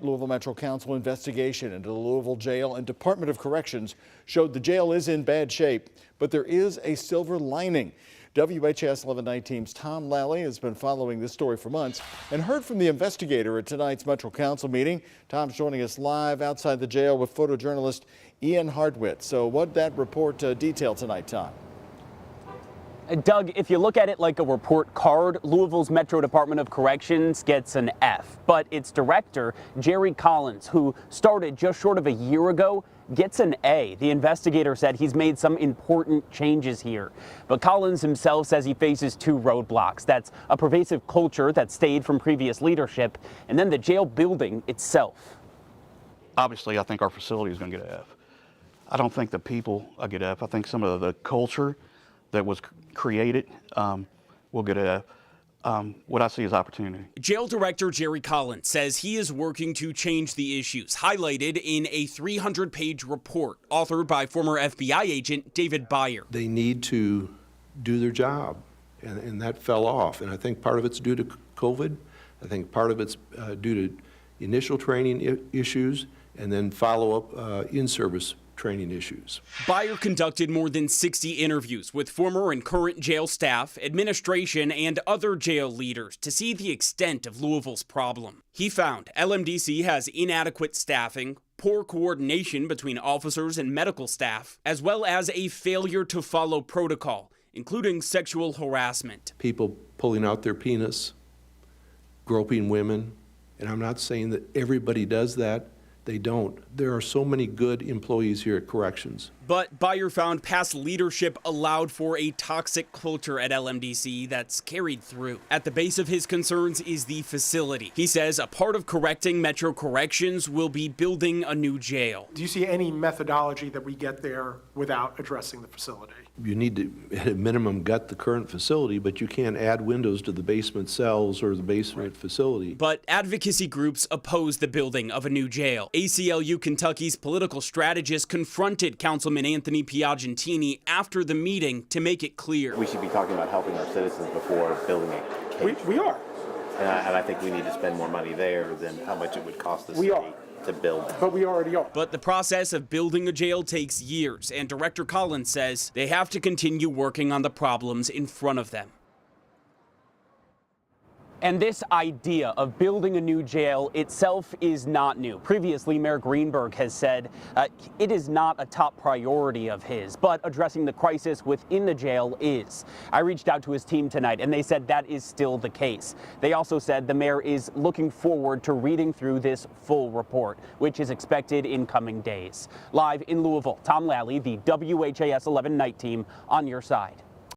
Louisville Metro Council investigation into the Louisville jail and Department of Corrections showed the jail is in bad shape, but there is a silver lining. WHAS 11 Night Team's Tom Lally has been following this story for months and heard from the investigator at tonight's Metro Council meeting. Tom's joining us live outside the jail with photojournalist Ian Hardwitt. So what that report detail tonight, Tom? Doug, if you look at it like a report card, Louisville's Metro Department of Corrections gets an F. But its director, Jerry Collins, who started just short of a year ago, gets an A. The investigator said he's made some important changes here. But Collins himself says he faces two roadblocks. That's a pervasive culture that stayed from previous leadership, and then the jail building itself. Obviously, I think our facility is going to get an F. I don't think the people get an F. I think some of the culture that was created will get a what I see as opportunity. Jail Director Jerry Collins says he is working to change the issues highlighted in a 300-page report authored by former FBI agent David Byer. They need to do their job, and that fell off. And I think part of it's due to COVID. I think part of it's due to initial training issues and then follow-up in-service training issues. Byer conducted more than 60 interviews with former and current jail staff, administration, and other jail leaders to see the extent of Louisville's problem. He found LMDC has inadequate staffing, poor coordination between officers and medical staff, as well as a failure to follow protocol, including sexual harassment. People pulling out their penis, groping women, and I'm not saying that everybody does that. They don't. There are so many good employees here at Corrections. But Byer found past leadership allowed for a toxic culture at LMDC that's carried through. At the base of his concerns is the facility. He says a part of correcting Metro Corrections will be building a new jail. Do you see any methodology that we get there without addressing the facility? You need to, at a minimum, gut the current facility, but you can't add windows to the basement cells or the basement facility. But advocacy groups oppose the building of a new jail. ACLU Kentucky's political strategist confronted Councilman Anthony Piagentini after the meeting to make it clear. We should be talking about helping our citizens before building a cage. We are. And I think we need to spend more money there than how much it would cost the city to build. But we already are. But the process of building a jail takes years, and Director Collins says they have to continue working on the problems in front of them. And this idea of building a new jail itself is not new. Previously, Mayor Greenberg has said it is not a top priority of his, but addressing the crisis within the jail is. I reached out to his team tonight, and they said that is still the case. They also said the mayor is looking forward to reading through this full report, which is expected in coming days. Live in Louisville, Tom Lally, the WHAS 11 Night Team, on your side.